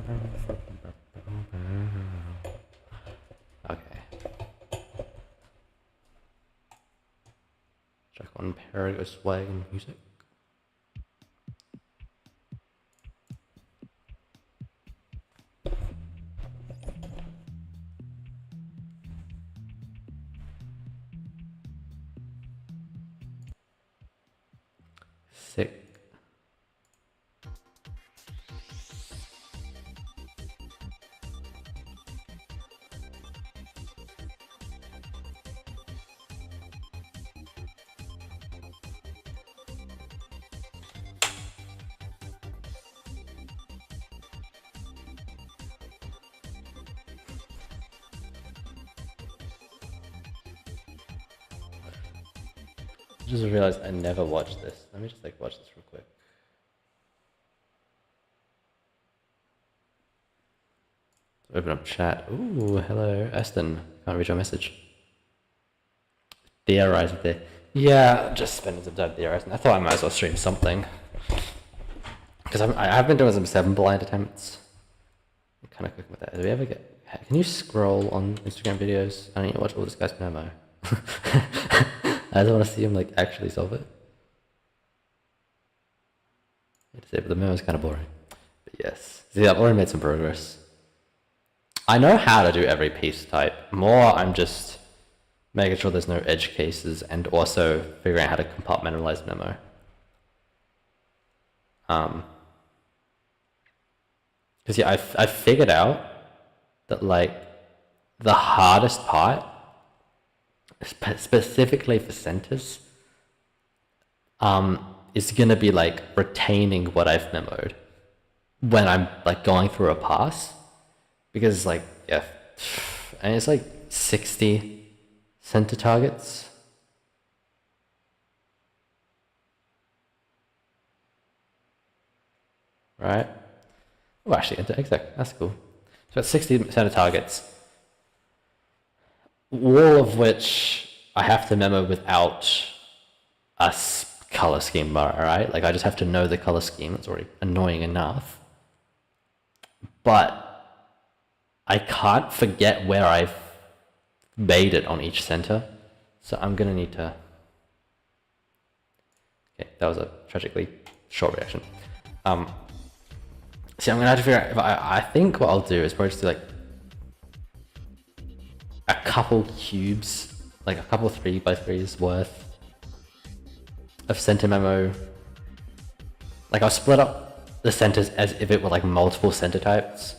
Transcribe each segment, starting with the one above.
Okay. Check on Perigo swag and music. Sick. I just realized I never watched this. Let me just like watch this real quick. Open up chat. Ooh, hello, Aston. Can't read your message. Theorizing there. Yeah, just spending some time theorizing. I thought I might as well stream something. Because I've been doing some 7 blind attempts. I'm kind of cooking with that. Do we ever get... Can you scroll on Instagram videos? I don't need to watch all this guy's memo. I just want to see him like actually solve it. But the memo is kind of boring. But yes. See, I've already made some progress. I know how to do every piece type. More, I'm just making sure there's no edge cases and also figuring out how to compartmentalize memo. Because yeah, I figured out that like the hardest part, specifically for centers, is gonna be like retaining what I've memoed when I'm like going through a pass, because like yeah, and it's like 60 center targets. Right? Oh, actually, exactly. That's cool. So it's 60 center targets, all of which I have to memo without a color scheme bar, right? Like I just have to know the color scheme. It's already annoying enough. But I can't forget where I've made it on each center. So I'm gonna need to... Okay, that was a tragically short reaction. See, I'm gonna have to figure out if I think what I'll do is probably just do like a couple cubes, like a couple 3x3s worth of center memo. Like I'll split up the centers as if it were like multiple center types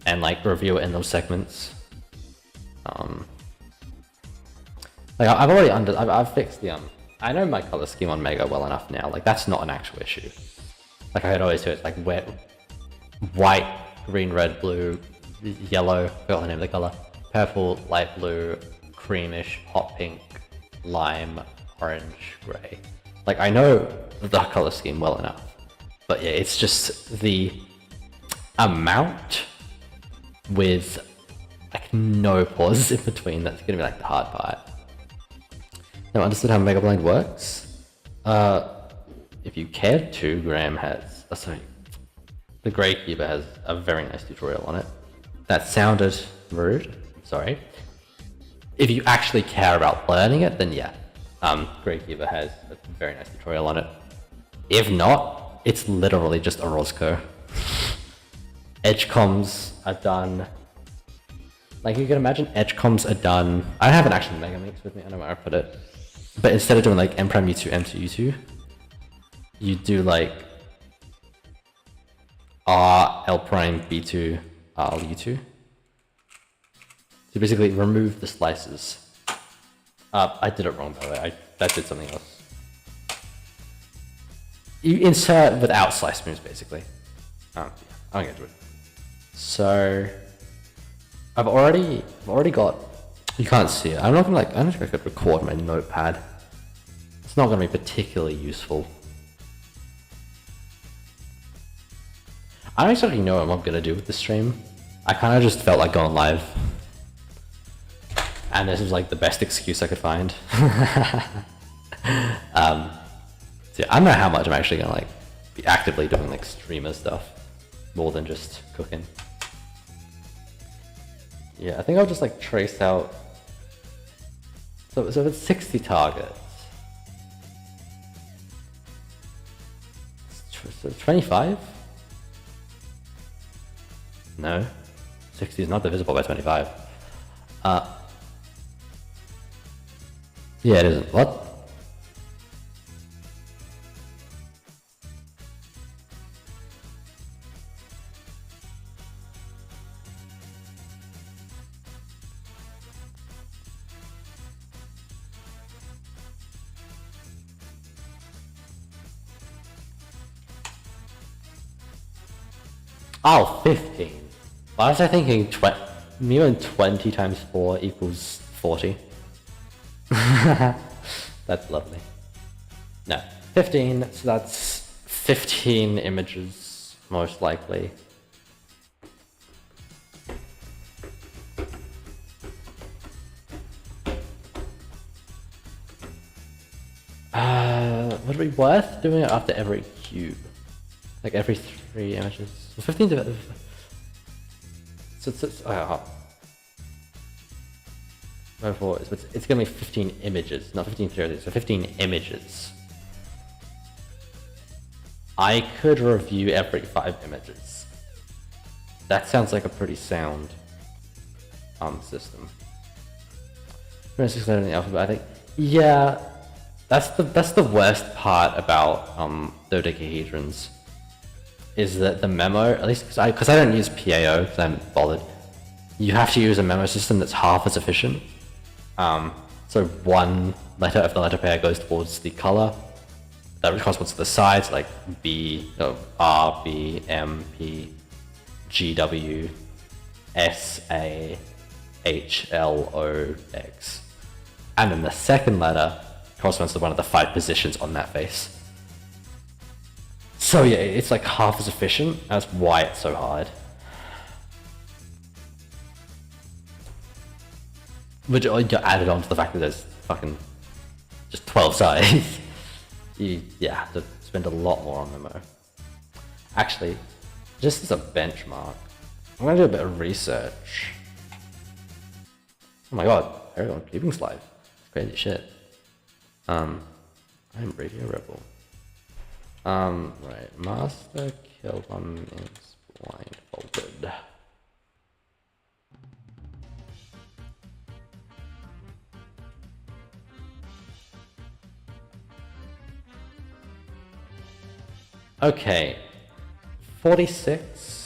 and like review it in those segments. Like I've fixed the I know my color scheme on Mega well enough now. Like that's not an actual issue. Like I could always do it like white, green, red, blue, yellow, forgot the name of the color, purple, light blue, creamish, hot pink, lime, orange, gray. Like I know the color scheme well enough, but yeah, it's just the amount with like no pauses in between that's gonna be like the hard part. Now, understood how Mega Blind works. If you care to, Graham has, the Grey Keeper has a very nice tutorial on it. That sounded rude, sorry. If you actually care about learning it, then yeah, Grey Keeper has a very nice tutorial on it. If not, it's literally just a Roscoe. Edge comms are done. Like you can imagine edge comms are done. I don't have an actual Mega Mix with me, I don't know where I put it. But instead of doing like M prime U2, M2, U2, you do like R, L prime, B2, R, U2. So basically remove the slices. I did it wrong by the way, that did something else. You insert without slice moves basically. Yeah, I'm gonna do it. So I've already got, you can't see it. I'm not gonna I don't think I could record my notepad. It's not gonna be particularly useful. I don't exactly know what I'm gonna do with the stream. I kind of just felt like going live. And this is like the best excuse I could find. So yeah, I don't know how much I'm actually gonna like be actively doing like streamer stuff. more than just cooking. Yeah, I think I'll just like trace out. So if it's 60 targets, so 25? No, 60 is not divisible by 25. Yeah, it isn't. What? Oh, 15. Why was I thinking mu 20 times 4 equals 40? That's lovely. No, 15, so that's 15 images, most likely. Would it be worth doing it after every cube? Like every 3 images? So 15 to... So it's gonna be 15 images, not 15 theories, so 15 images. I could review every 5 images. That sounds like a pretty sound system. In the alphabet, I think. Yeah, that's the worst part about dodecahedrons. Is that the memo, at least because I don't use PAO because I haven't bothered. You have to use a memo system that's half as efficient. So one letter of the letter pair goes towards the color. That corresponds to the sides, like B, R, B, M, P, G, W, S, A, H, L, O, X. And then the second letter corresponds to one of the 5 positions on that face. So yeah, it's like half as efficient. That's why it's so hard. Which added on to the fact that there's fucking just 12 sides. You have to spend a lot more on memo. Actually, just as a benchmark, I'm gonna do a bit of research. Oh my god, everyone keeping slide. It's crazy shit. I'm Radio Rebel. Right, Master Kill is blindfolded. Okay, 46.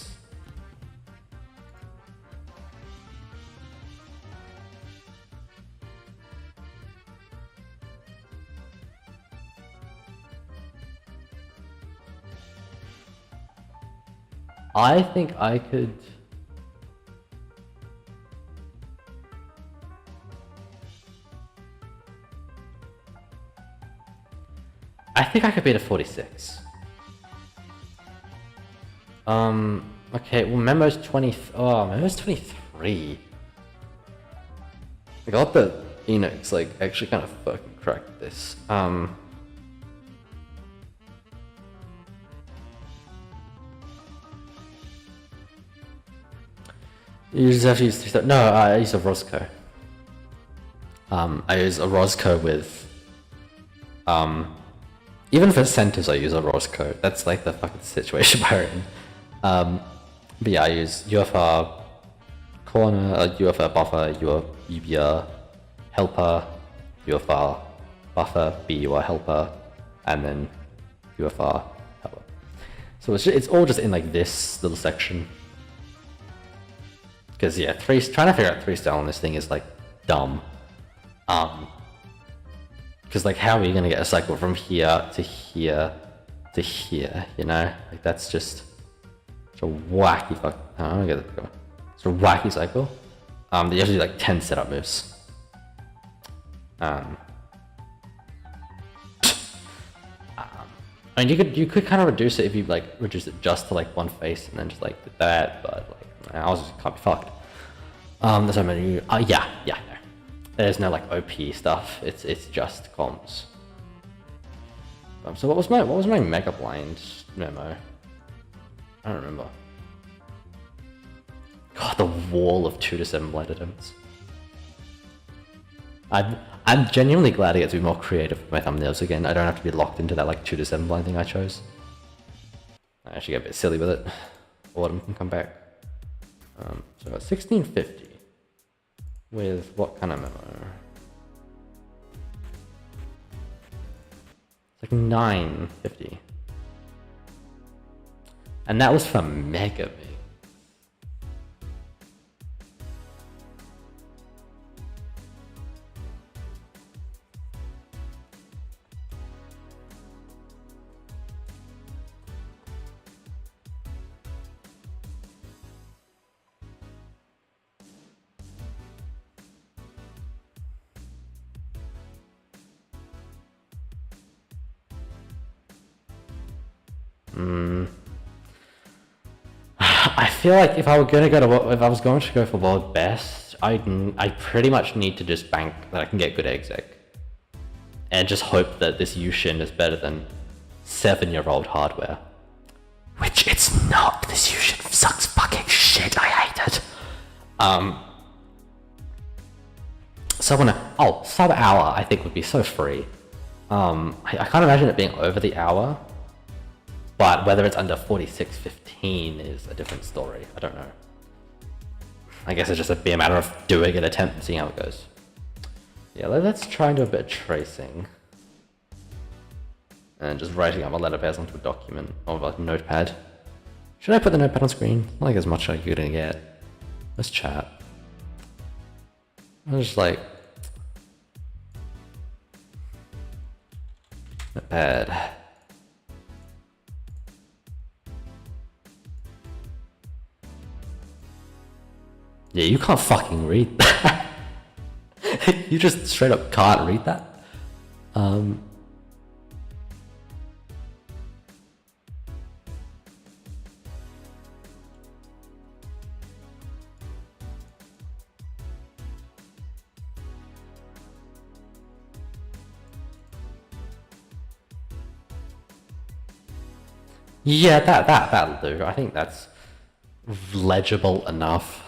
I think I could... beat a 46. Okay, well Memo's 20... Oh, Memo's 23. I got the Enix, like, actually kind of fucking cracked this. You just have to use... No, I use a Roscoe. I use a Roscoe with... even for centers I use a Roscoe. That's like the fucking situation we're in. But yeah, I use UFR corner, UFR buffer, UBR helper, UFR buffer, BUR helper, and then UFR helper. So it's all just in like this little section. Because yeah, trying to figure out 3 style on this thing is like dumb. Because like how are you gonna get a cycle from here to here to here, you know? Like that's just a wacky fuck. I don't get it. It's a wacky cycle. You have to do like 10 setup moves. I mean, you could kind of reduce it if you like reduce it just to like one face and then just like did that, but like I was just can't be fucked. There's no menu. Yeah, no. There's no like OP stuff. It's just comms. So what was my mega blind memo? I don't remember. God, the wall of 2 to 7 blind attempts. I'm genuinely glad I get to be more creative with my thumbnails again. I don't have to be locked into that like 2 to 7 blind thing I chose. I actually get a bit silly with it. Autumn can come back. So 1650 with what kind of memo? It's like 950. And that was for Mega Me. I feel like if I was going to go for world best, I pretty much need to just bank that I can get good exec, and just hope that this Yushin is better than 7-year-old hardware, which it's not. This Yushin sucks fucking shit. I hate it. Sub hour I think would be so free. I can't imagine it being over the hour. But whether it's under 46.15 is a different story. I don't know. I guess it's just be a matter of doing an attempt and seeing how it goes. Yeah, let's try and do a bit of tracing. And just writing up my letter pairs onto a document or a notepad. Should I put the notepad on screen? Not like as much as you're gonna get. Let's chat. I'm just like... Notepad. Yeah, you can't fucking read that. You just straight up can't read that. Yeah, that'll do. I think that's legible enough.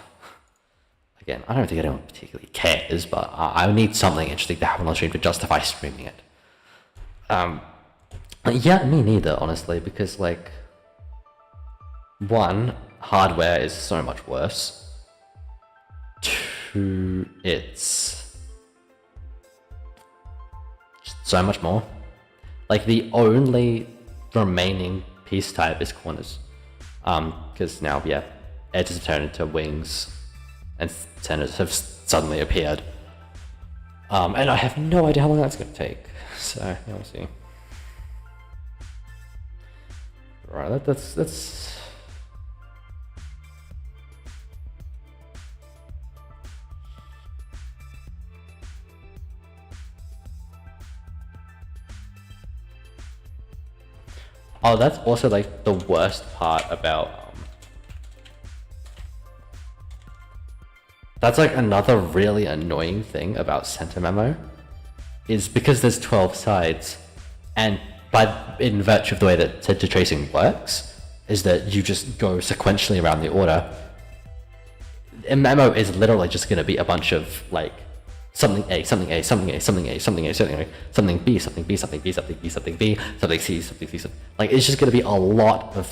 Again, I don't think anyone particularly cares, but I need something interesting to happen on stream to justify streaming it. Yeah, me neither, honestly, because like, one, hardware is so much worse. Two, it's just so much more. Like the only remaining piece type is corners, because now, yeah, edges have turned into wings. And centers have suddenly appeared. And I have no idea how long that's going to take. So, yeah, we'll see. Right, that's... Oh, that's also like the worst part about... That's like another really annoying thing about center memo, is because there's 12 sides, and in virtue of the way that center tracing works, is that you just go sequentially around the order. A memo is literally just going to be a bunch of like something A, something A, something A, something A, something A, something A, something B, something B, something B, something B, something B, something C, something C, something. Like it's just going to be a lot of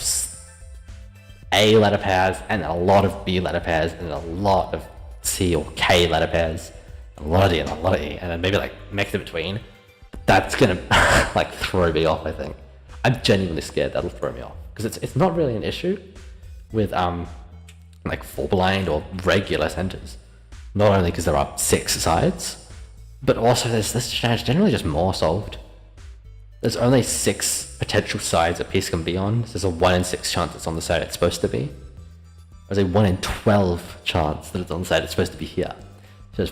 A letter pairs and a lot of B letter pairs and a lot of C or K letter pairs, a lot of D and a lot of E, and then maybe like mix in between. That's gonna like throw me off. I think I'm genuinely scared that'll throw me off, because it's not really an issue with like full blind or regular centers. Not only because there are 6 sides, but also there's this chance generally just more solved. There's only 6 potential sides a piece can be on. So there's a 1 in 6 chance it's on the side it's supposed to be. There's a 1 in 12 chance that it's on the side it's supposed to be here. So it's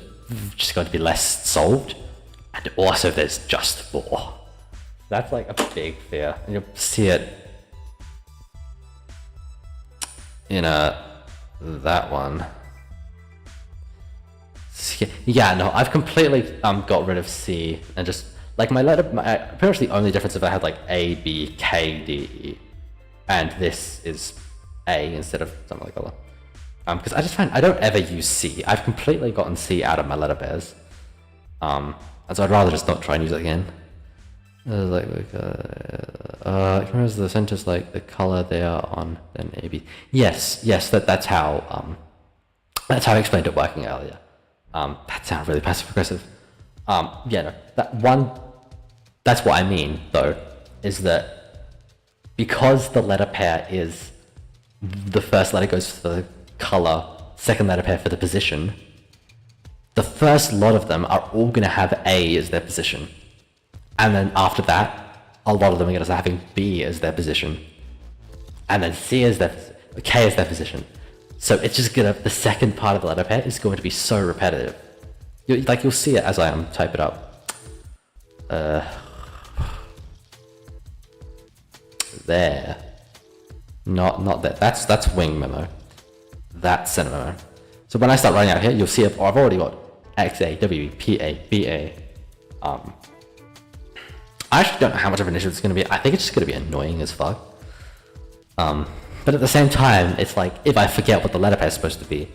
just going to be less solved. And also there's just 4. That's like a big fear. And you'll see it in that one. Yeah, no, I've completely got rid of C and just like pretty much the only difference if I had like A, B, K, D, E, and this is A instead of something like that. Because I just find I don't ever use C. I've completely gotten C out of my letter pairs. And so I'd rather just not try and use it again. Whereas the center's like the color they are on, then AB. Yes, that's how I explained it working earlier. That sounds really passive aggressive. Yeah, no, that's what I mean though, is that because the letter pair is the first letter goes for the color, second letter pair for the position, the first lot of them are all going to have A as their position. And then after that, a lot of them are going to start having B as their position. And then C as K as their position. So it's just going to, the second part of the letter pair is going to be so repetitive. You'll see it as I type it up. There. Not there. That's wing memo. That's center memo. So when I start writing out here, you'll see I've already got X, A, W, P, A, B, A. I actually don't know how much of an issue it's going to be. I think it's just going to be annoying as fuck. But at the same time, it's like, if I forget what the letter pair is supposed to be,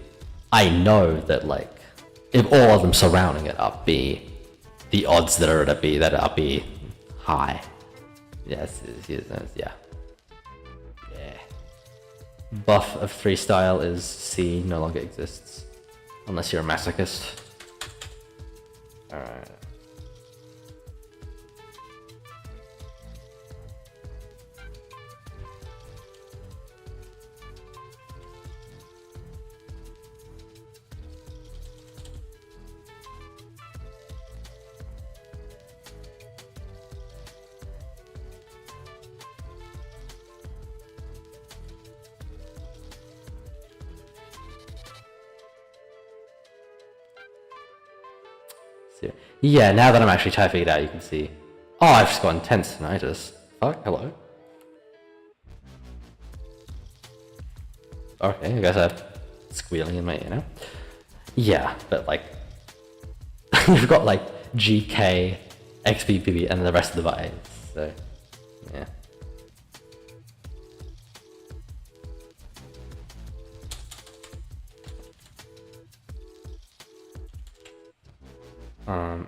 I know that, like, if all of them surrounding it are B, the odds that are at B that are B high. Yes, yeah. Buff of freestyle is C, no longer exists. Unless you're a masochist. Alright. Yeah, now that I'm actually typing it out, you can see. Oh, I've just got intense tinnitus. Fuck, hello. Okay, I guess I have squealing in my ear now. Yeah, but like, you've got like GK, XBPB, and the rest of the buttons. So, yeah.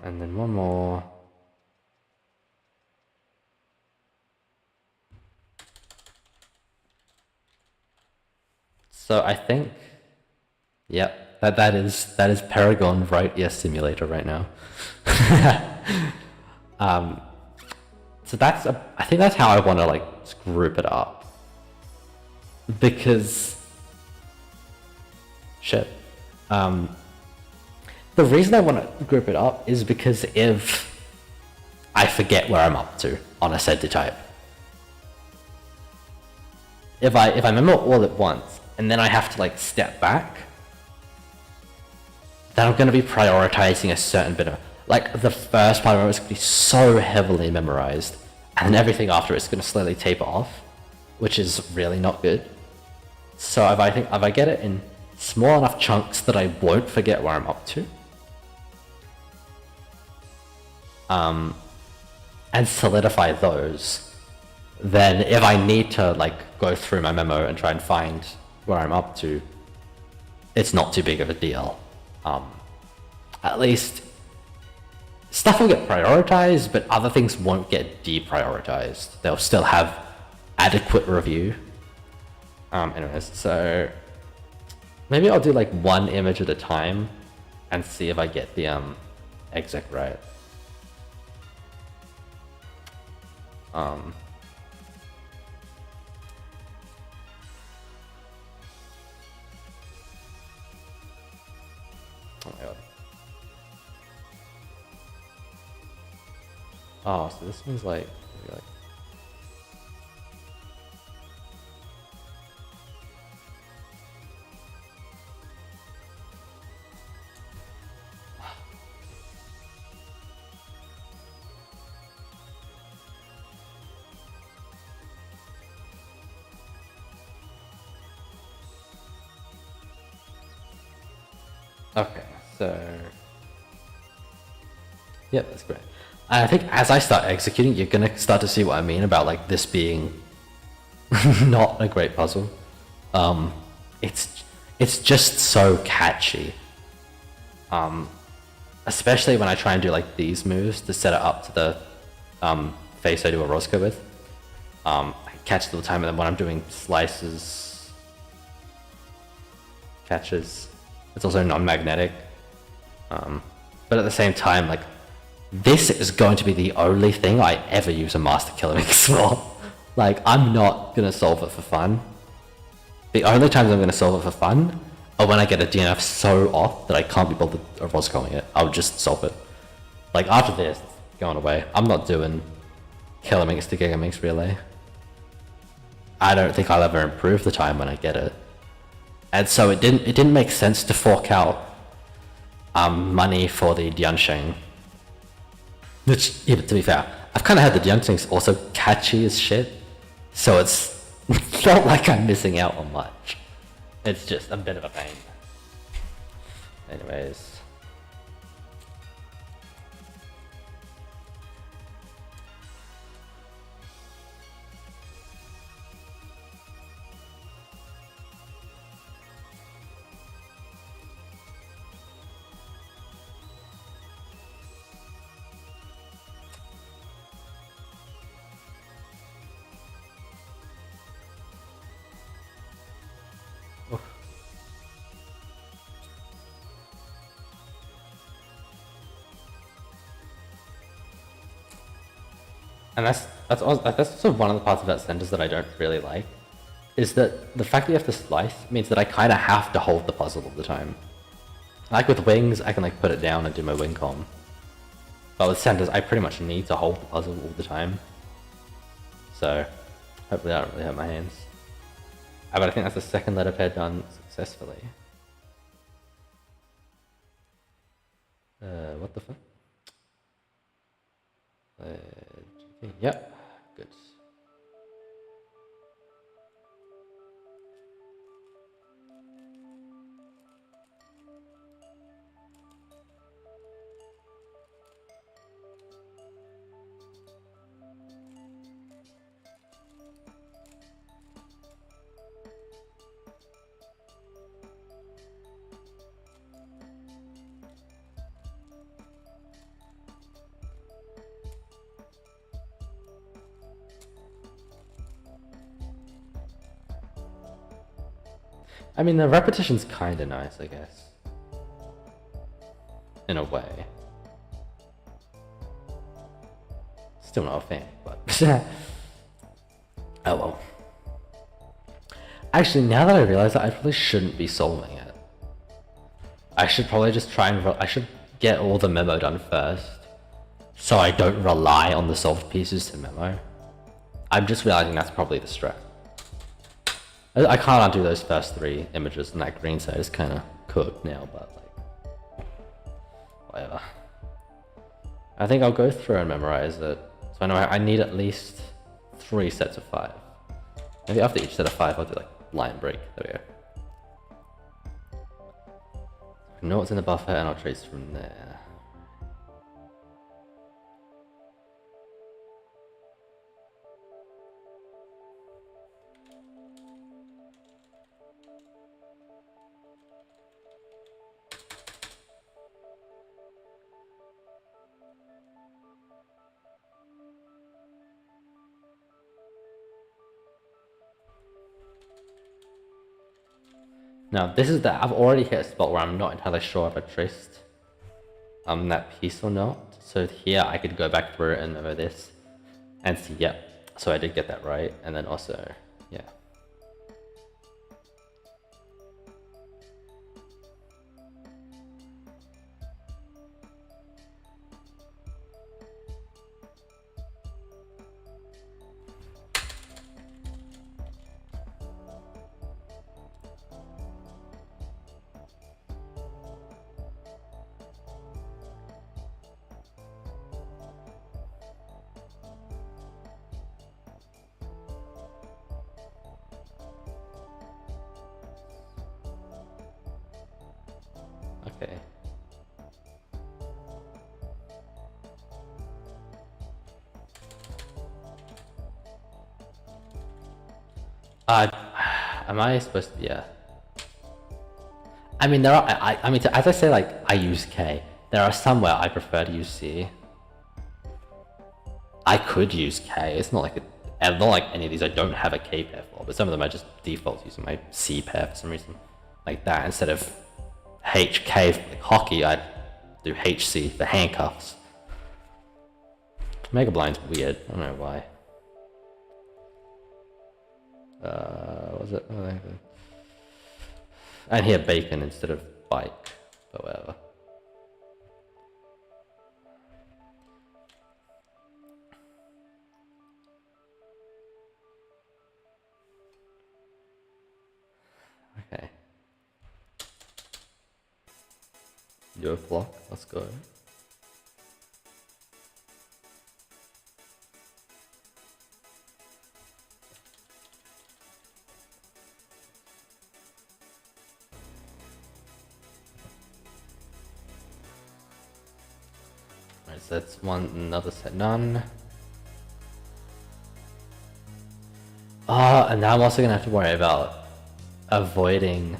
And then one more. So I think, yep, that is Paragon Right Yes Simulator right now. So I think that's how I want to like group it up, because shit. The reason I want to group it up is because if I forget where I'm up to on a set to type, if I remember all at once and then I have to like step back, then I'm going to be prioritizing a certain bit of, like, the first part of it is going to be so heavily memorized, and then everything after it's going to slowly taper off, which is really not good. So if I get it in small enough chunks that I won't forget where I'm up to, and solidify those, then if I need to like go through my memo and try and find where I'm up to, it's not too big of a deal. At least stuff will get prioritized, but other things won't get deprioritized. They'll still have adequate review. Anyways, so maybe I'll do like one image at a time and see if I get the exec right. Oh my god. Oh, so this one's like okay, so yeah, that's great. And I think as I start executing, you're gonna start to see what I mean about like this being not a great puzzle. It's it's just so catchy. Especially when I try and do like these moves to set it up to the face I do a Roscoe with. I catch it all the time, and then when I'm doing slices, catches, it's also non-magnetic. But at the same time, like, this is going to be the only thing I ever use a MasterKiloBLD for. Like, I'm not gonna solve it for fun. The only times I'm gonna solve it for fun are when I get a DNF so off that I can't be bothered Roscoeing it. I'll just solve it. Like, after this, it's going away. I'm not doing Kilominx to Gigaminx relay. I don't think I'll ever improve the time when I get it. And so it didn't make sense to fork out money for the Diansheng. Which, even to be fair, I've kind of had the Diansheng's also catchy as shit, so it's not like I'm missing out on much. It's just a bit of a pain. Anyways. And that's also one of the parts of that sentence that I don't really like, is that the fact that you have to slice means that I kind of have to hold the puzzle all the time. Like with wings, I can like put it down and do my wing com. But with centers, I pretty much need to hold the puzzle all the time. So, hopefully I don't really hurt my hands. But I think that's the second letter pair done successfully. What the fuck? Yep, good. I mean, the repetition's kinda nice, I guess. In a way. Still not a fan, but... oh well. Actually, now that I realize that, I probably shouldn't be solving it. I should probably just try and... I should get all the memo done first, so I don't rely on the solved pieces to memo. I'm just realizing that's probably the strat. I can't undo those first 3 images, and that green side is kind of cooked now, but like, whatever. I think I'll go through and memorize it. So I know I need at least 3 sets of 5. Maybe after each set of 5, I'll do like line break. There we go. I know what's in the buffer, and I'll trace from there. Now this is that I've already hit a spot where I'm not entirely sure if I traced that piece or not. So here I could go back through it and over this and see, yep, so I did get that right. And then also, yeah. Okay. Am I supposed to? Yeah. I mean, there are. I mean, as I say, like I use K. There are some where I prefer to use C. I could use K. It's not like not like any of these I don't have a K pair for, but some of them I just default using my C pair for some reason, like that instead of HK for like hockey. I'd do HC for handcuffs. Mega Blind's weird. I don't know why. What was it? Oh, and here bacon instead of bike, but whatever. Okay. Your block, let's go. Alright, so that's another set, none. And now I'm also gonna have to worry about avoiding.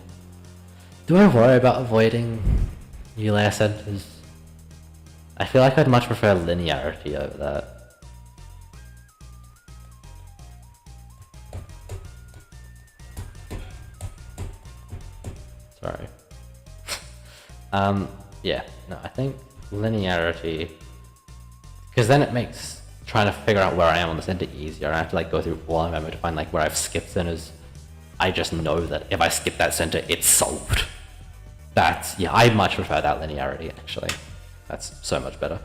Do I worry about avoiding Euler centers? I feel like I'd much prefer linearity over that. Sorry. Yeah, no, I think linearity, because then it makes trying to figure out where I am on the center easier. I have to like go through all of them to find like where I've skipped centers. I just know that if I skip that center, it's solved. That's, yeah, I much prefer that linearity actually. That's so much better.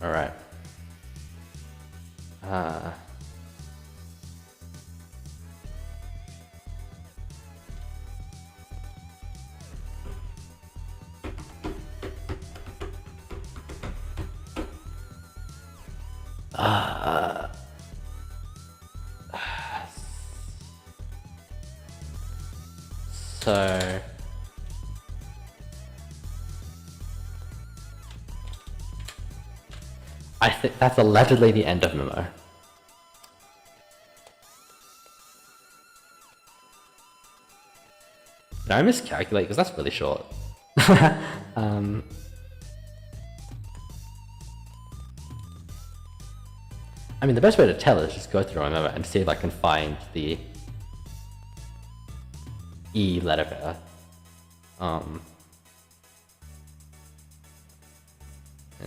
All right. So I think that's allegedly the end of memo. Did I miscalculate? Because that's really short. I mean, the best way to tell is just go through my memo and see if I can find the E letter pair. And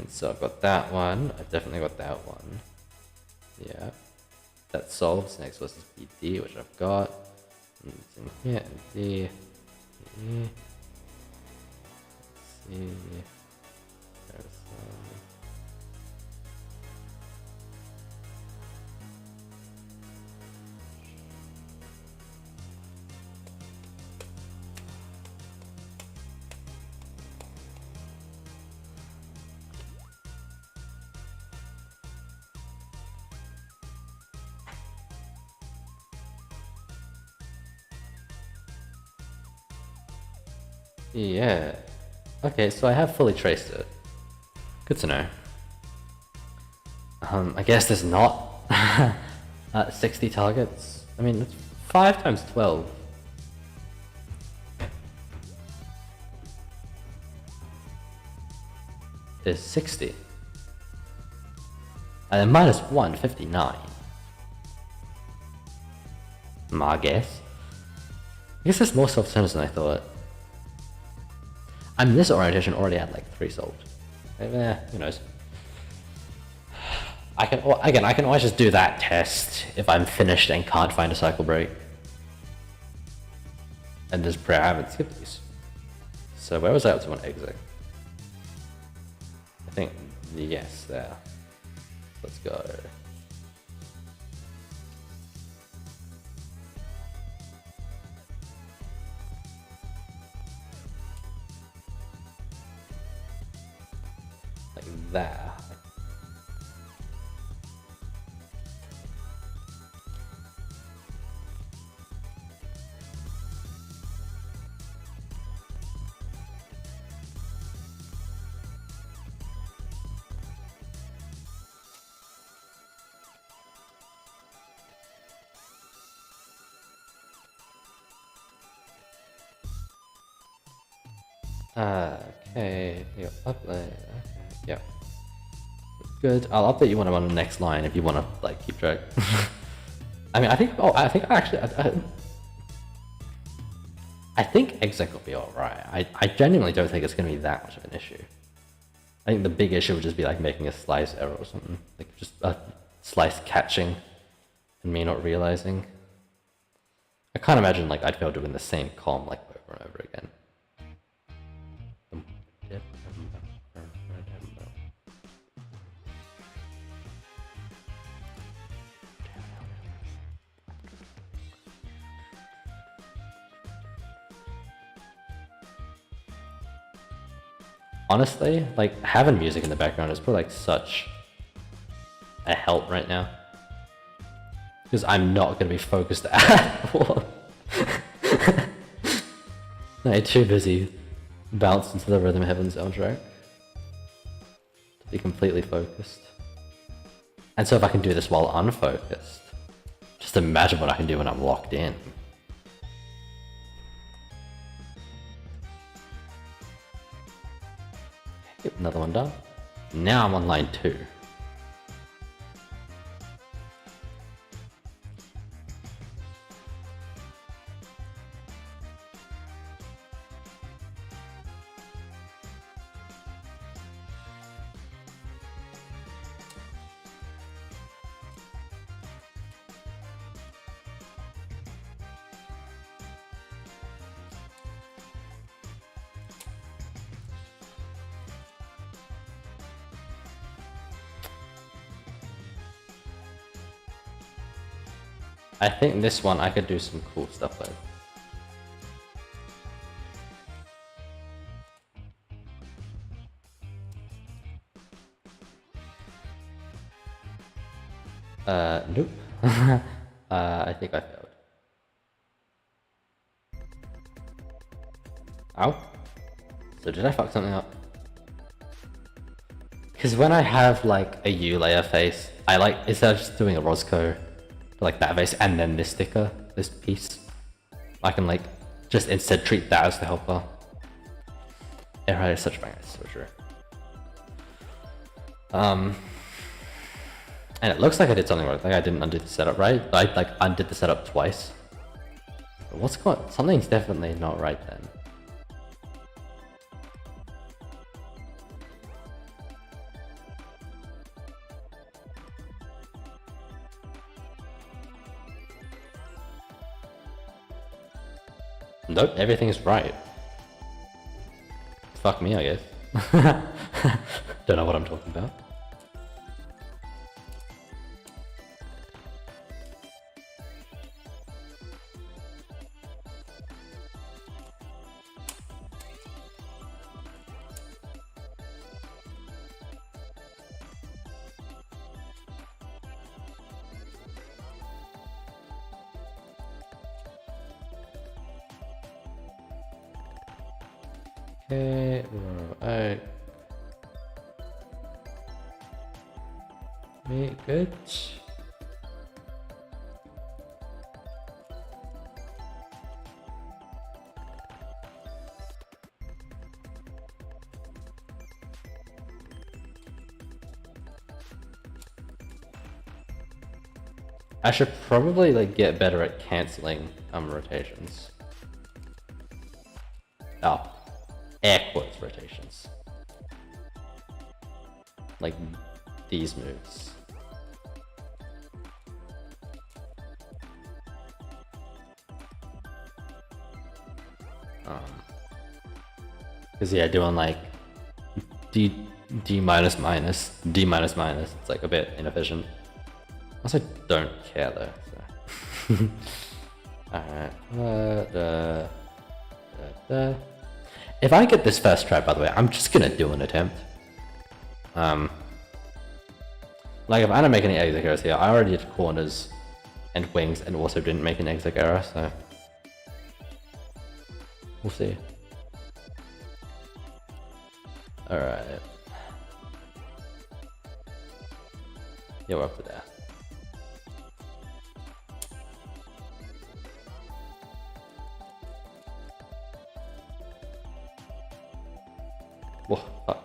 so I've got that one. I've definitely got that one. Yeah. That solves. Next was BD, which I've got. And it's in here, and D. E. Let's see. There's yeah. Okay, so I have fully traced it. Good to know. I guess there's not 60 targets. I mean, it's 5 times 12. There's 60. And then minus 1, 59. I guess. I guess there's more solved centers than I thought. I mean, this orientation already had like 3 solved. Who knows? I can always just do that test if I'm finished and can't find a cycle break. And just pray I haven't skipped these. So where was I up to on exit? I think, yes, there. Let's go. there. Okay, you're up there. Okay, yeah. Good. I'll update you when I'm on the next line if you want to like keep track. I mean, I think. Oh, I think actually. I think exec will be alright. I genuinely don't think it's gonna be that much of an issue. I think the big issue would just be like making a slice error or something, like just a slice catching and me not realizing. I can't imagine like I'd fail doing the same column like over and over again. Honestly, like having music in the background is probably like such a help right now. Because I'm not going to be focused at all. I'm too busy bouncing to the Rhythm Heaven soundtrack to be completely focused. And so if I can do this while unfocused, just imagine what I can do when I'm locked in. Yep, another one done. Now I'm on line 2. I think this one I could do some cool stuff with. Nope. I think I failed. Ow. So did I fuck something up? Because when I have like a U layer face, I like, instead of just doing a Roscoe, like that face and then this sticker, this piece, I can like just instead treat that as the helper. Yeah, right, it's such a banger, it's so true. And it looks like I did something wrong, like I didn't undo the setup right. I like undid the setup twice. But what's going on? Something's definitely not right then. Nope, everything's right. Fuck me, I guess. Don't know what I'm talking about. Okay, alright. Good. I should probably like get better at canceling rotations. Oh. Air quotes rotations. Like these moves. Cause yeah, doing like D minus minus, D minus minus, it's like a bit inefficient. Also don't care though, so. Alright. If I get this first try, by the way, I'm just gonna do an attempt. Like if I don't make any exec errors here, I already did corners and wings and also didn't make an exec error, so we'll see. Alright. Yeah, we're up to there. Whoa, fuck.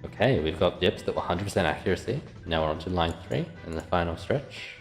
Okay, we've got dips that were 100% accuracy. Now we're on to line 3 and the final stretch.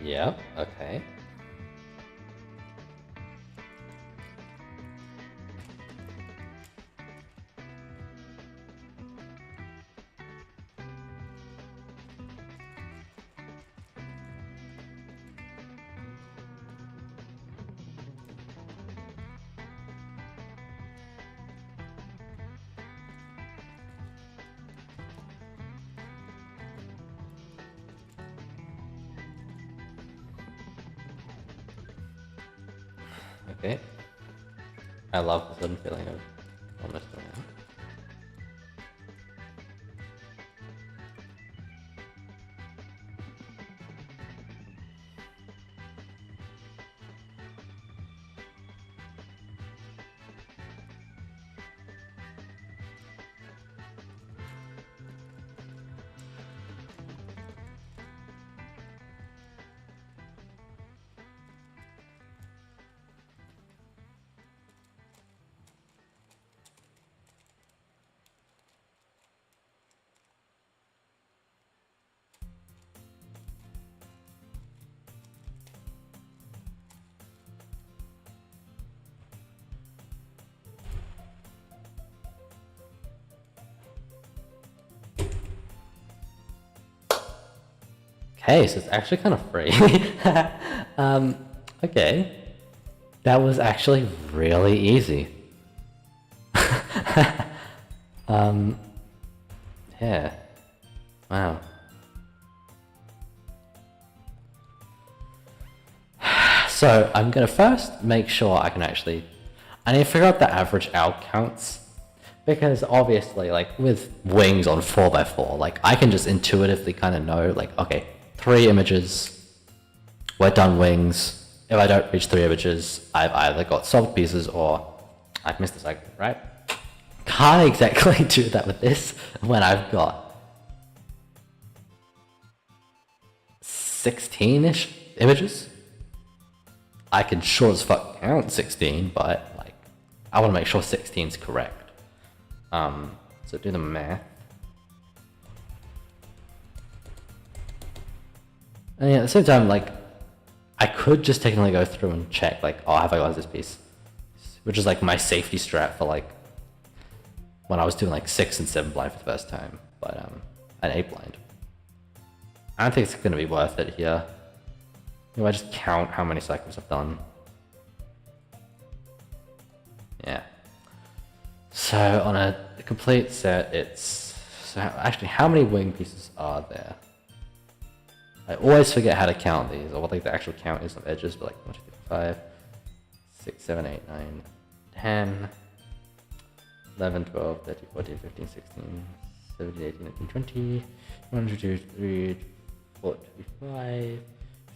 Yep, okay. Okay. I love the sudden feeling of almost doing that. Okay, so it's actually kind of free. Okay. That was actually really easy. Yeah. Wow. So I'm gonna first make sure I need to figure out the average hour counts Because obviously, like, with wings on 4x4, like, I can just intuitively kind of know, like, okay, 3 images, we're done wings. If I don't reach 3 images, I've either got soft pieces or I've missed a cycle, right? Can't exactly do that with this when I've got 16-ish images. I can sure as fuck count 16, but, like, I want to make sure 16 is correct. So do the math. And yeah, at the same time, like, I could just technically go through and check, like, oh, have I got this piece? Which is like my safety strat for like when I was doing like 6 and 7 blind for the first time, but an 8 blind. I don't think it's gonna be worth it here. If I just count how many cycles I've done. Yeah. So on a complete set, it's actually how many wing pieces are there? I always forget how to count these, or what like the actual count is of edges, but like 1, 2, 3, 5, 6, 7, 8, 9, 10, 11, 12, 13, 14, 15, 16, 17, 18, 19, 20, 1, 2, 3, 4, 5,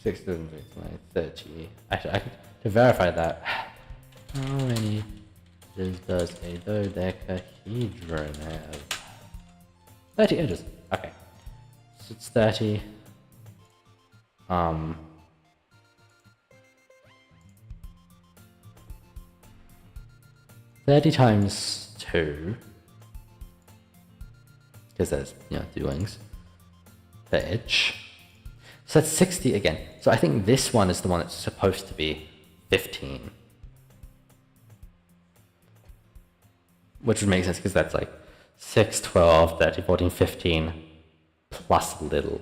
6, 7, 8, 9, 30. Actually, to verify that, how many does a dodecahedron have? 30 edges. Okay. So it's 30. 30 times 2, because there's, 2 wings per edge. So that's 60 again. So I think this one is the one that's supposed to be 15. Which would make sense because that's like 6, 12, 13, 14, 15 plus little.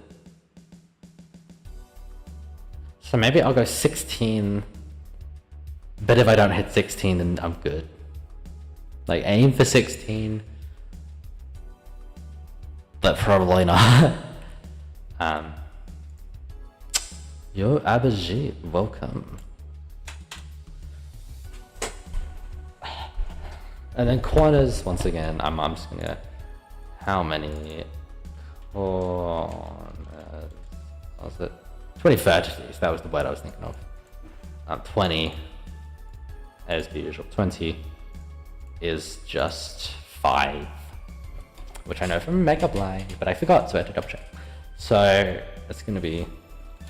So maybe I'll go 16, but if I don't hit 16, then I'm good. Like, aim for 16, but probably not. Yo, Abhijit, welcome. And then corners, once again, I'm just gonna, how many corners, what was it? 20 vertices, that was the word I was thinking of. 20, as per usual, 20 is just 5, which I know from Mega Blind, but I forgot, so I had to double check. So it's gonna be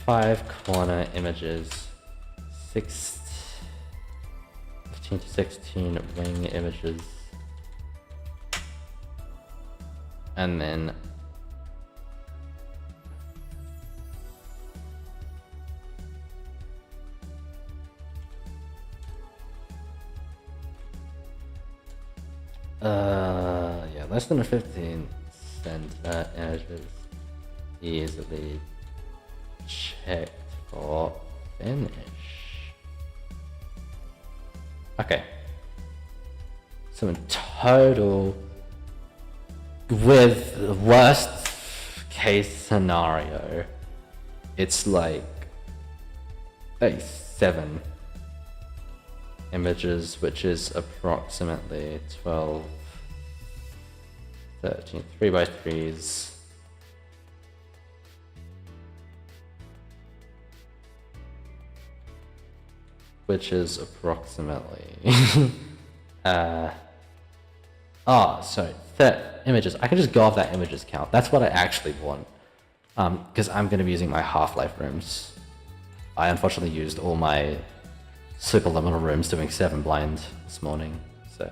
5 corner images, 15 to 16 wing images, and then yeah, less than a 15 center images easily checked for finish. Okay. So in total, with the worst case scenario, it's like 37 images, which is approximately 12, 13, 3x3s. Which is approximately, sorry, images. I can just go off that images count. That's what I actually want. Because I'm going to be using my Half-Life rooms. I unfortunately used all my superliminal rooms doing 7 blind this morning, so.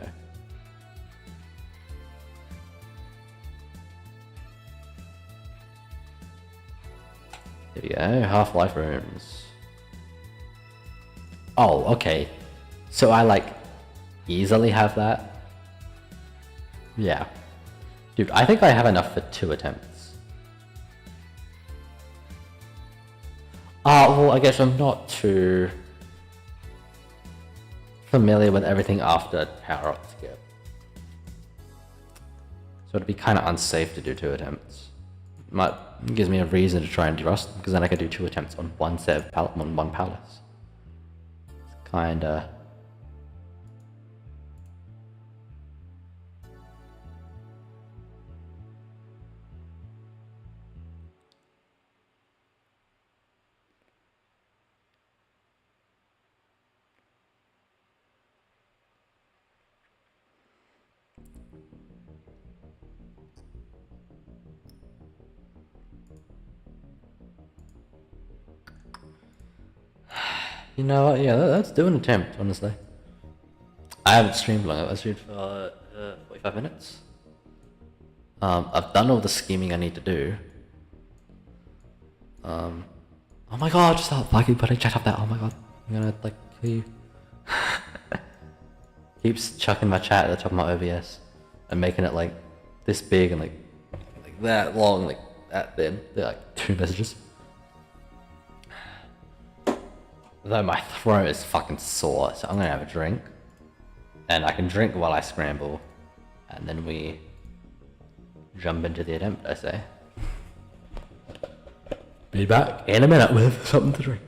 Here we go, Half-Life rooms. Oh, okay. So I like easily have that. Yeah. Dude, I think I have enough for 2 attempts. Well, I guess I'm not too familiar with everything after power up skip. So it'd be kind of unsafe to do 2 attempts. It gives me a reason to try and rust, because then I can do 2 attempts on one set of one palace. Kinda. You know what? Yeah, let's do an attempt. Honestly, I haven't streamed long. I streamed for 45 minutes. I've done all the scheming I need to do. Oh my god, just stop fucking putting chat up there. Oh my god, I'm gonna like kill you. Keeps chucking my chat at the top of my OBS and making it like this big and like that long, like that thin. They're like 2 messages. Though my throat is fucking sore, so I'm gonna have a drink. And I can drink while I scramble. And then we jump into the attempt, I say. Be back in a minute with something to drink.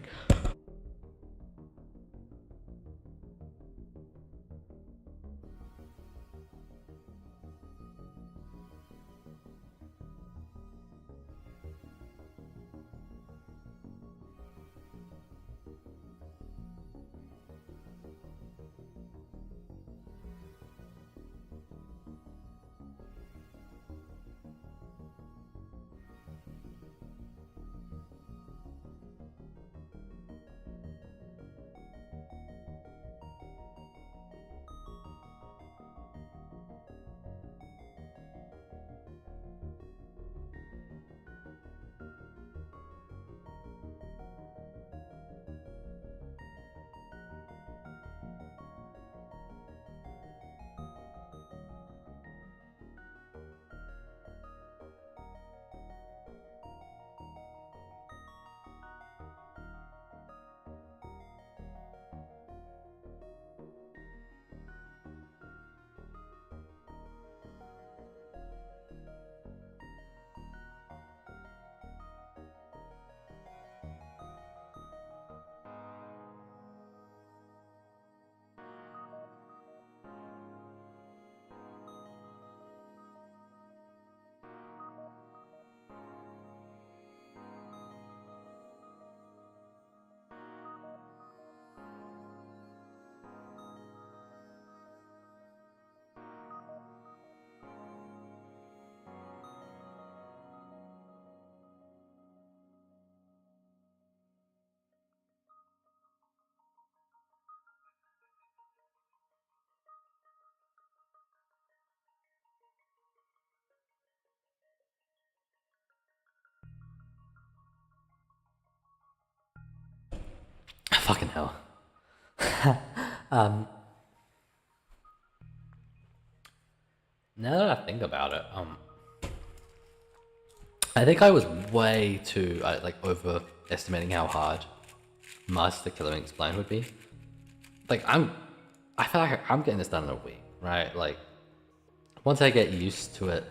Fucking hell. Now that I think about it, I think I was way too like overestimating how hard MasterKiloBLD would be. Like I feel like I'm getting this done in a week, right? Like once I get used to it,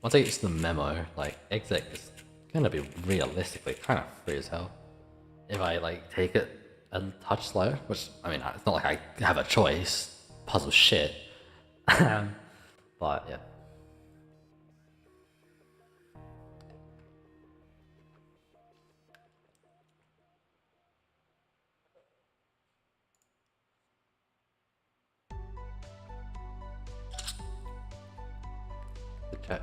once I get used to the memo, like exec is gonna be realistically kind of free as hell. If I like take it a touch slow, which I mean, it's not like I have a choice. Puzzle shit. But yeah. Chat.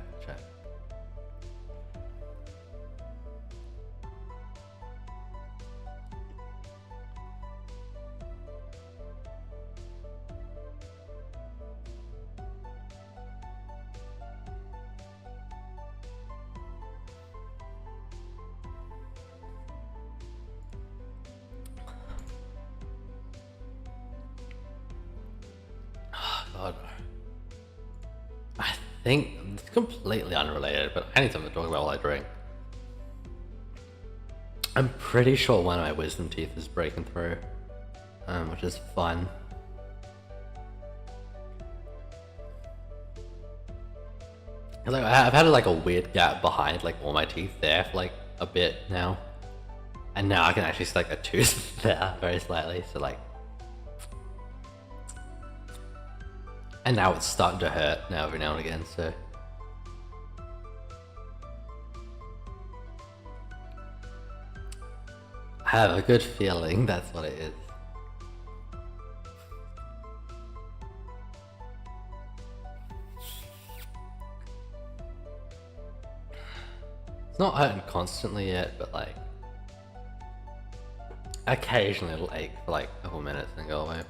God. I think it's completely unrelated, but I need something to talk about while I drink. I'm pretty sure one of my wisdom teeth is breaking through, which is fun. Like I've had like a weird gap behind like all my teeth there for like a bit now, and now I can actually see like a tooth there very slightly. So like, and now it's starting to hurt now every now and again. So I have a good feeling that's what it is. It's not hurting constantly yet, but like occasionally it'll ache for like a couple minutes and go away.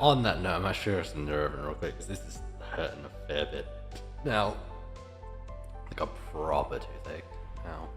On that note, I'm actually just nerving real quick because this is hurting a fair bit. Now, like a proper toothache now.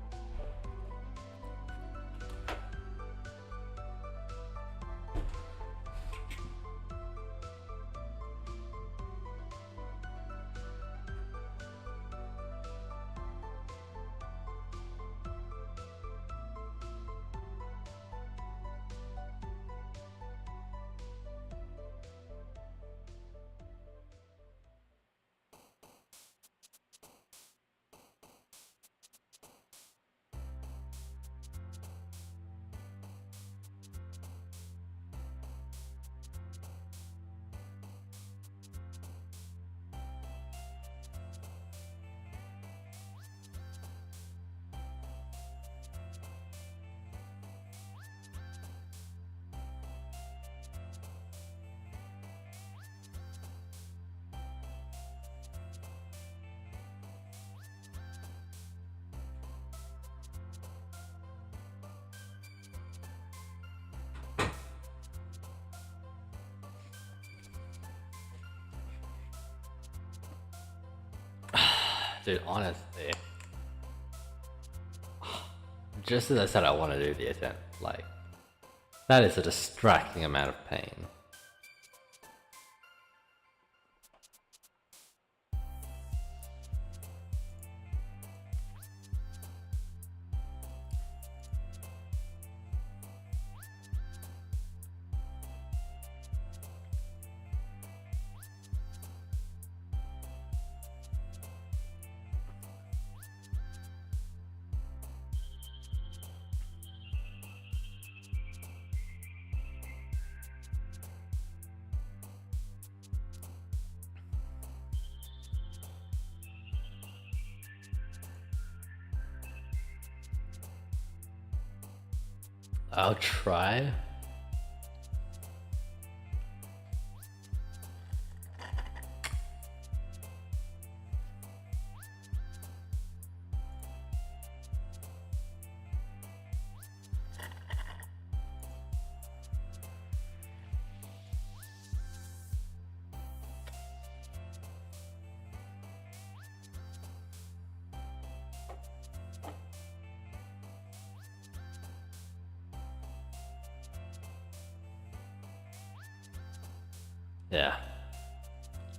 Dude, honestly, just as I said I want to do the attempt, like, that is a distracting amount of pain. I'll try. Yeah.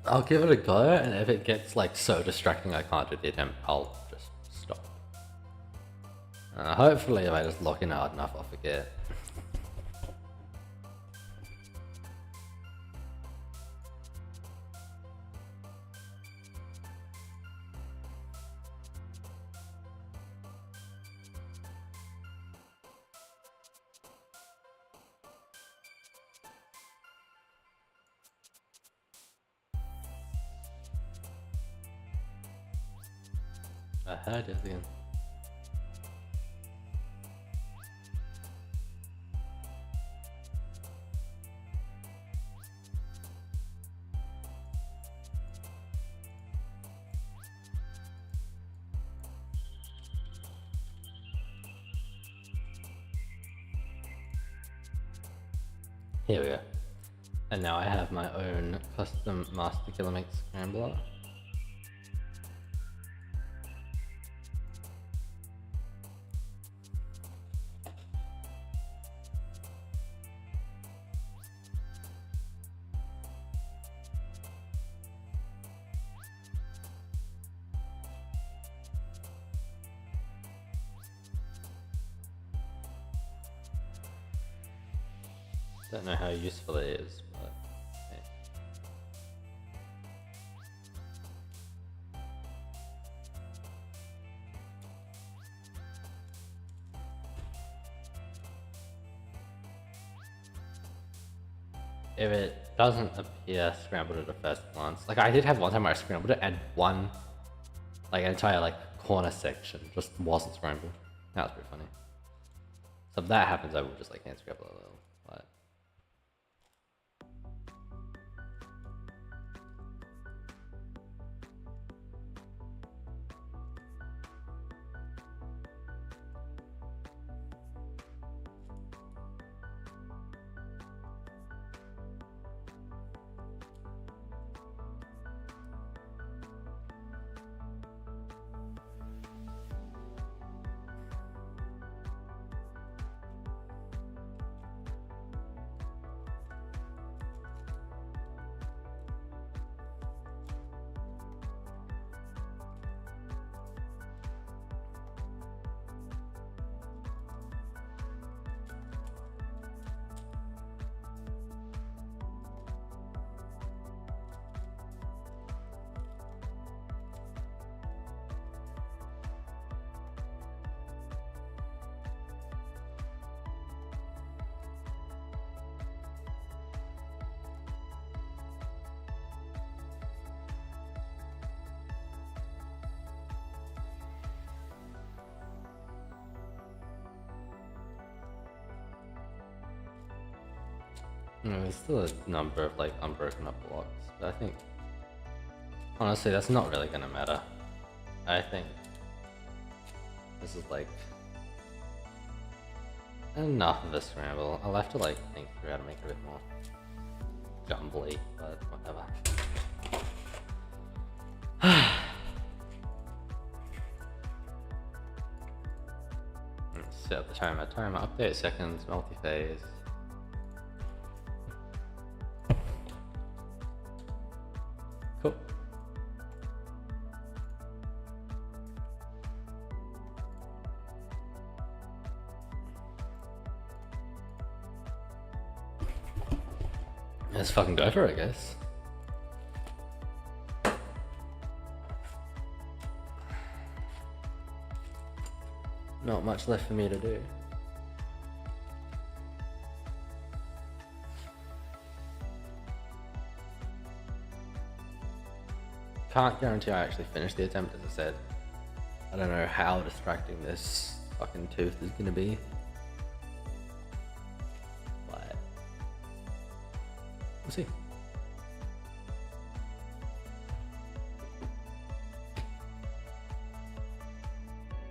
I'll give it a go, and if it gets like so distracting I can't do the attempt, I'll just stop. Hopefully if I just lock in hard enough, I'll forget. I heard it again. Here we go. And now I have my own custom MasterKiloBLD scrambler. Don't know how useful it is, but hey. if it doesn't appear scrambled at a first glance, like I did have one time where I scrambled it and one, like an entire like corner section just wasn't scrambled. That was pretty funny. So if that happens, I will just like hand scramble a little, but. There's still a number of like unbroken up blocks, but I think honestly that's not really gonna matter. I think this is like enough of a scramble. I'll have to like think through how to make it a bit more jumbly, but whatever. Set the timer, update seconds, multi-phase. Cool. Let's fucking go for it, I guess. Not much left for me to do. Can't guarantee I actually finish the attempt, as I said. I don't know how distracting this fucking tooth is gonna be. But we'll see.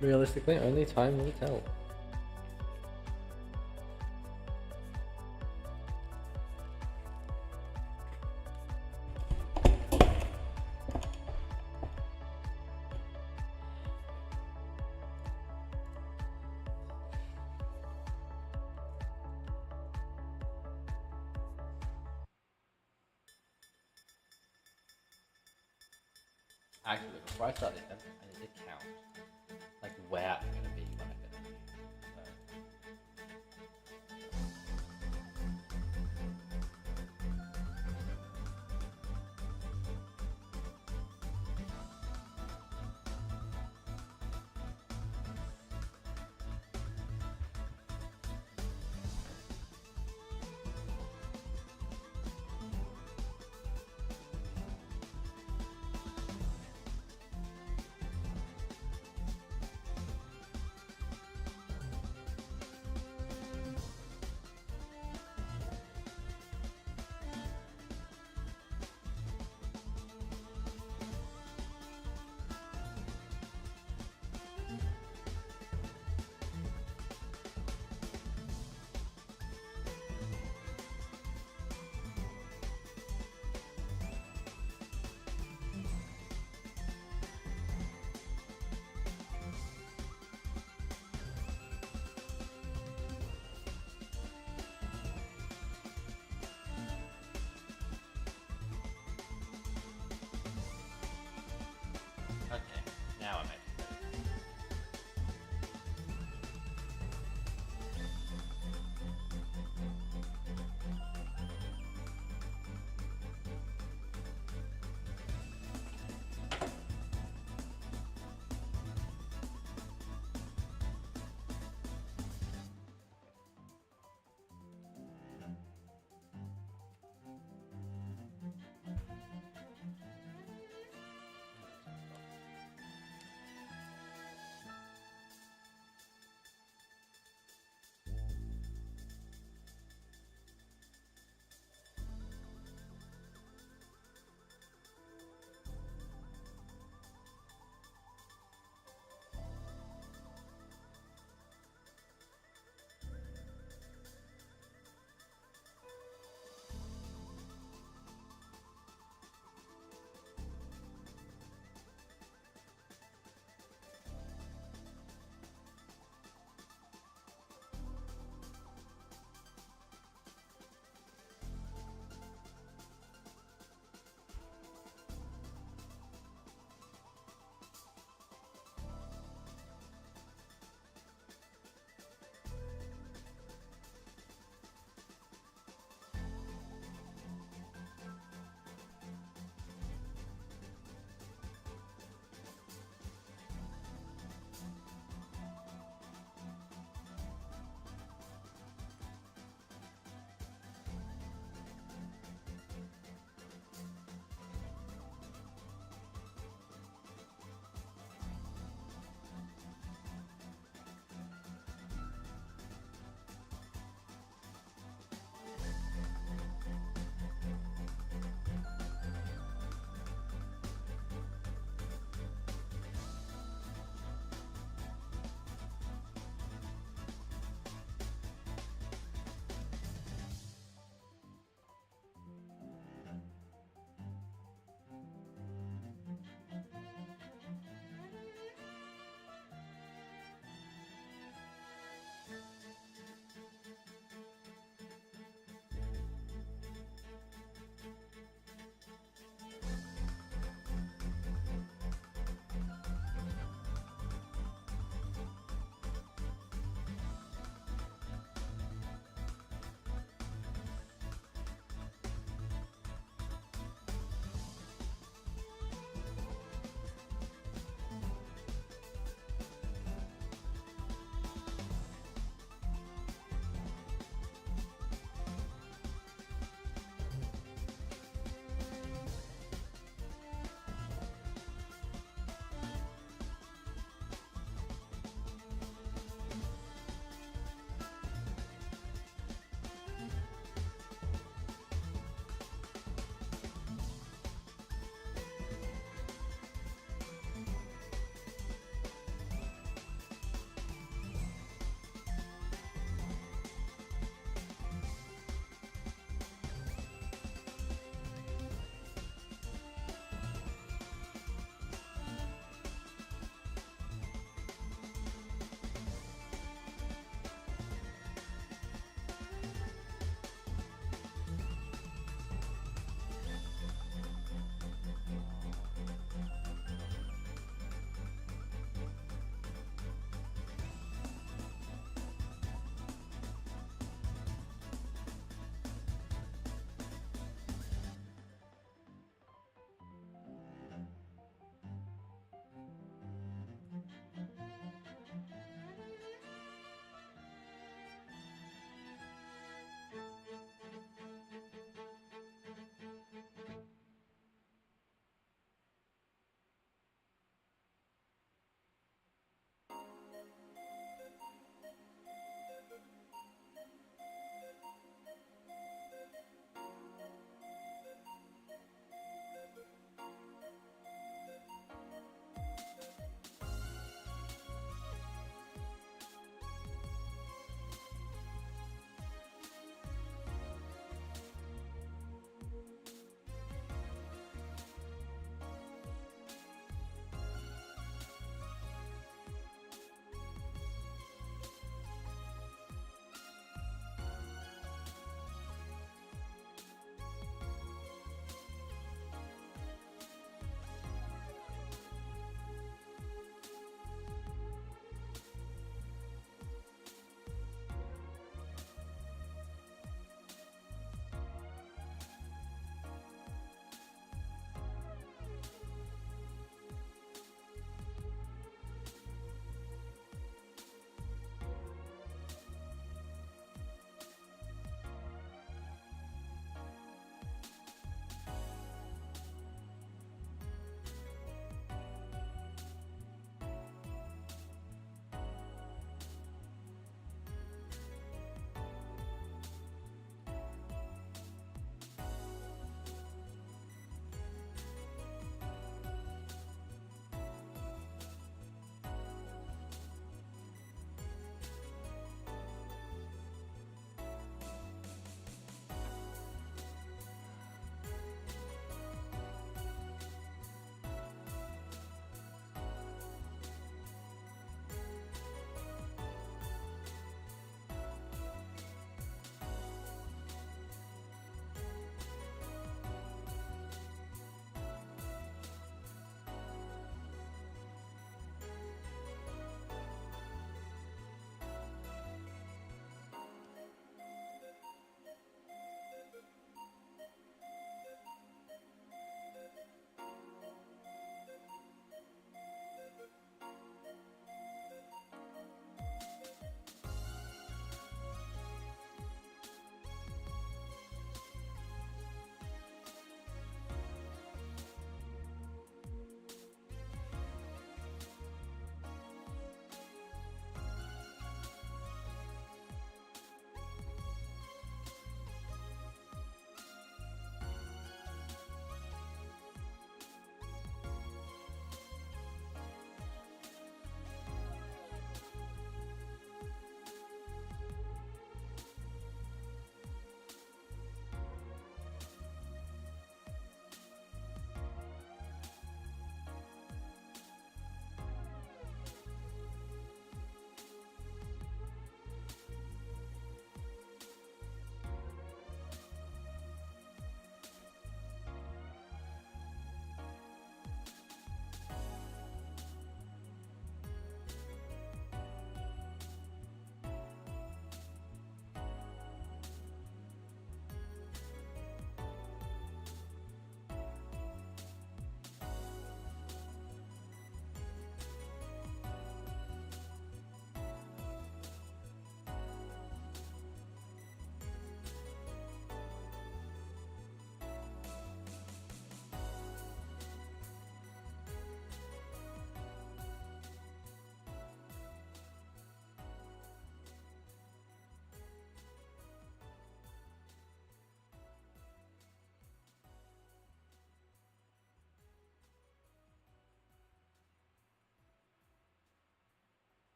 Realistically, only time will tell. Actually, before I start the attempt, I need to count like where I'm gonna be when I finish.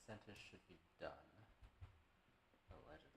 center should be done. Allegedly.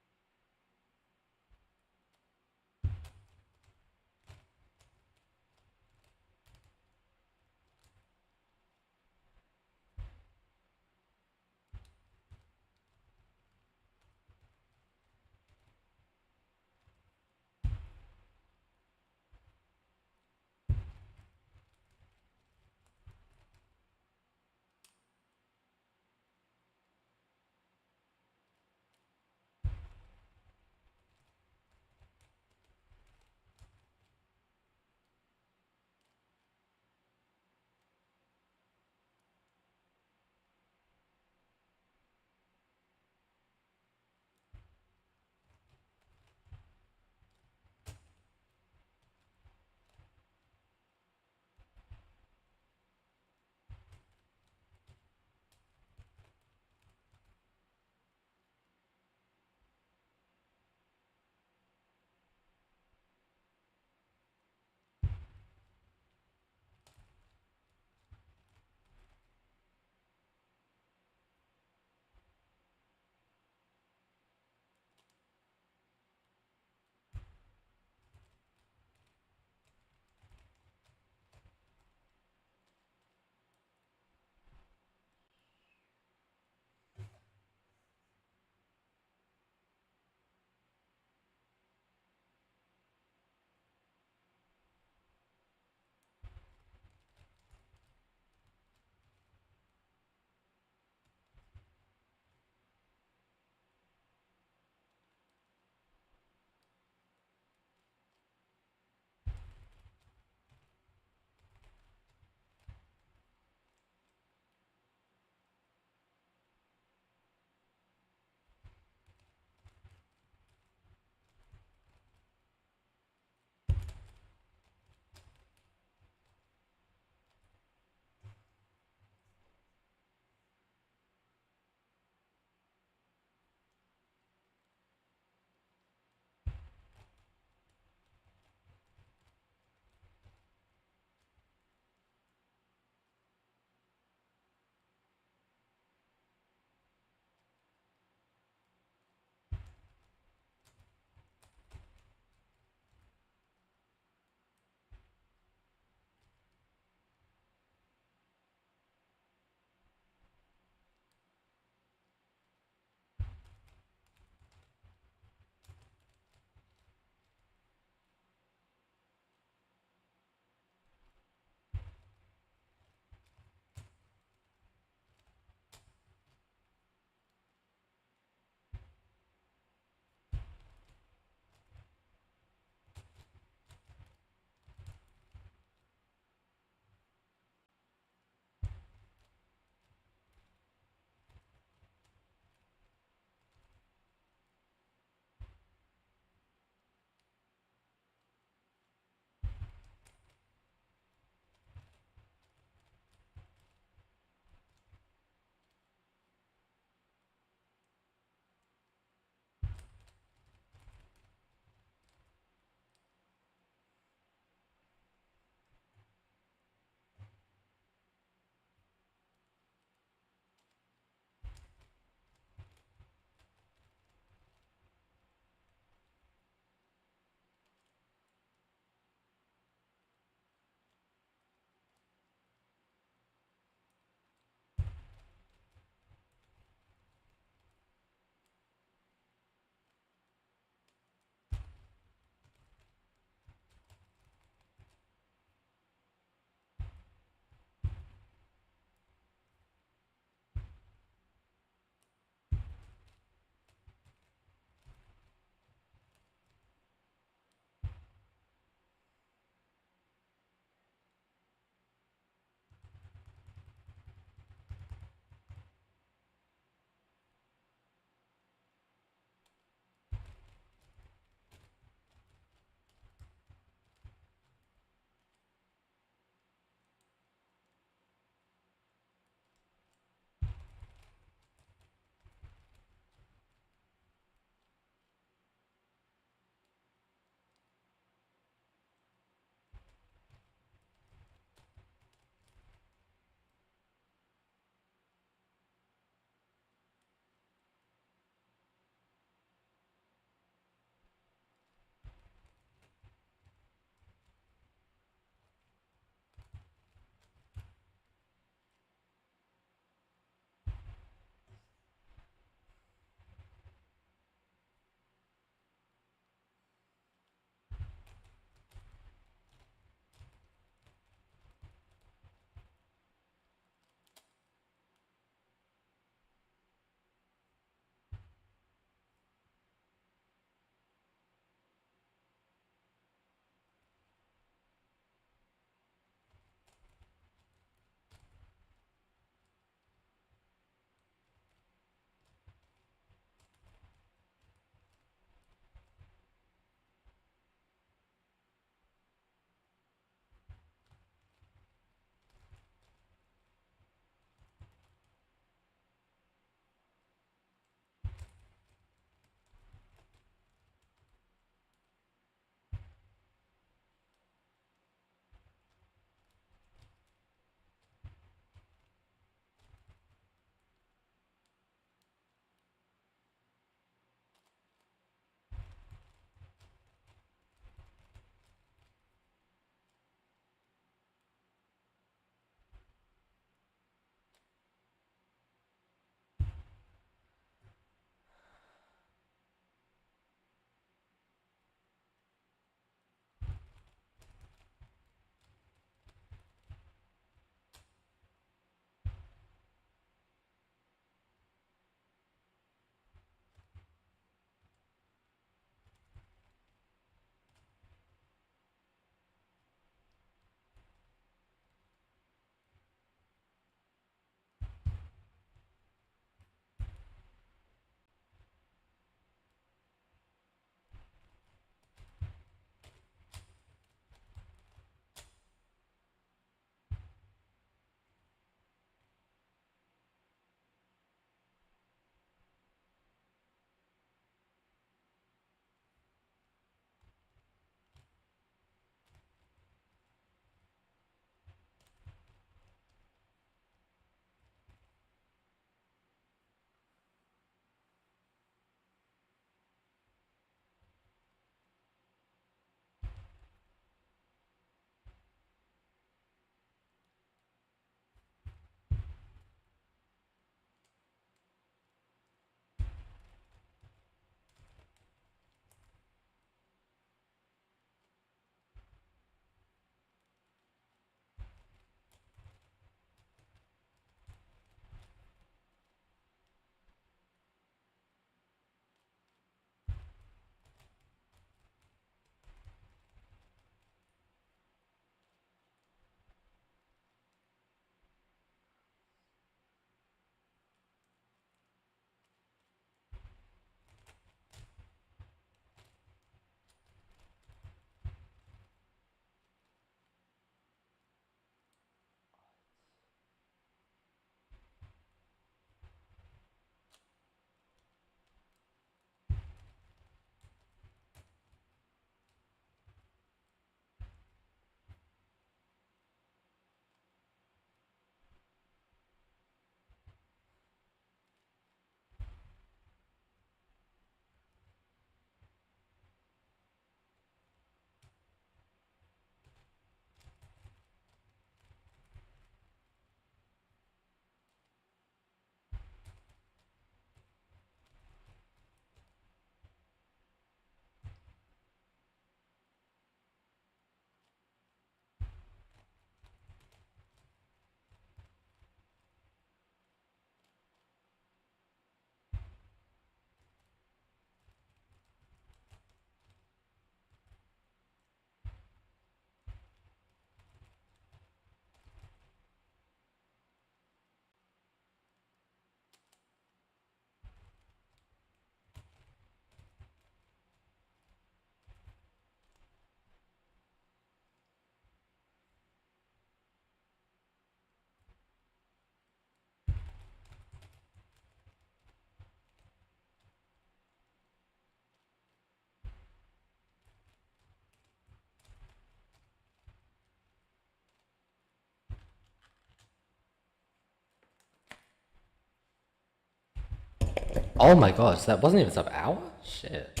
Oh my gosh, that wasn't even sub-hour? Shit.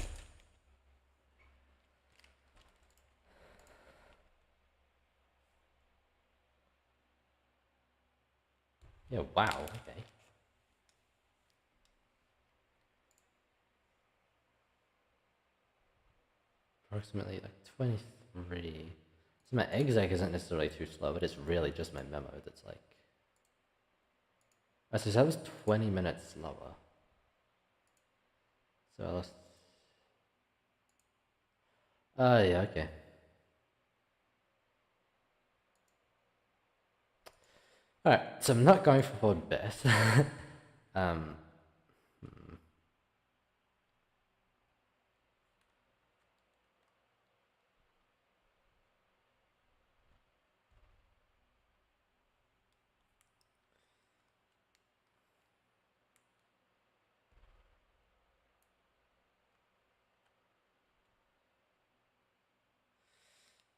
Yeah, wow, okay. Approximately like 23. So my exec isn't necessarily too slow, but it's really just my memo that's like... Oh, so that was 20 minutes slower. So I lost... Oh, yeah, okay. Alright, so I'm not going for world best. um,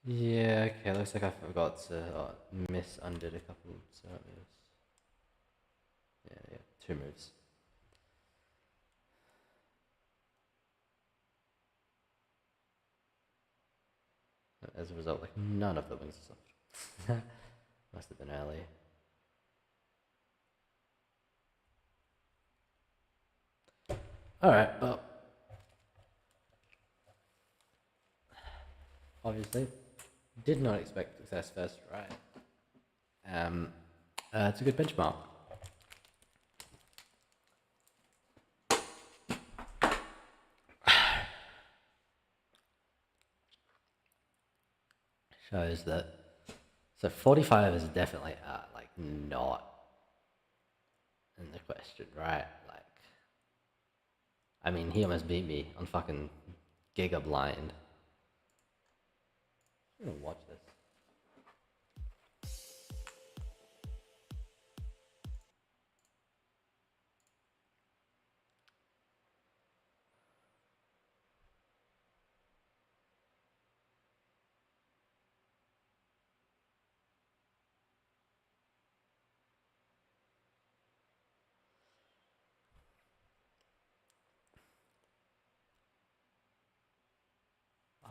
yeah, okay, looks like I forgot to undid a couple of start moves. Yeah, 2 moves. As a result, like, none of the wings are soft. Must have been early. Alright, well... Obviously, did not expect success first, right? It's a good benchmark. Shows that... So 45 is definitely, like, not in the question, right? Like... I mean, he almost beat me on fucking Giga Blind. I'm gonna watch this.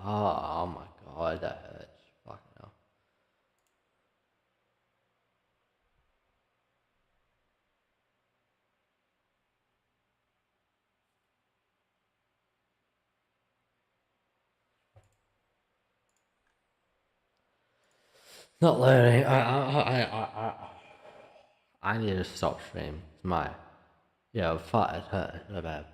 Oh my god, that hurts. Fucking hell. Not learning. I need to stop stream. It's my... Yeah, fuck, it hurt. Not bad.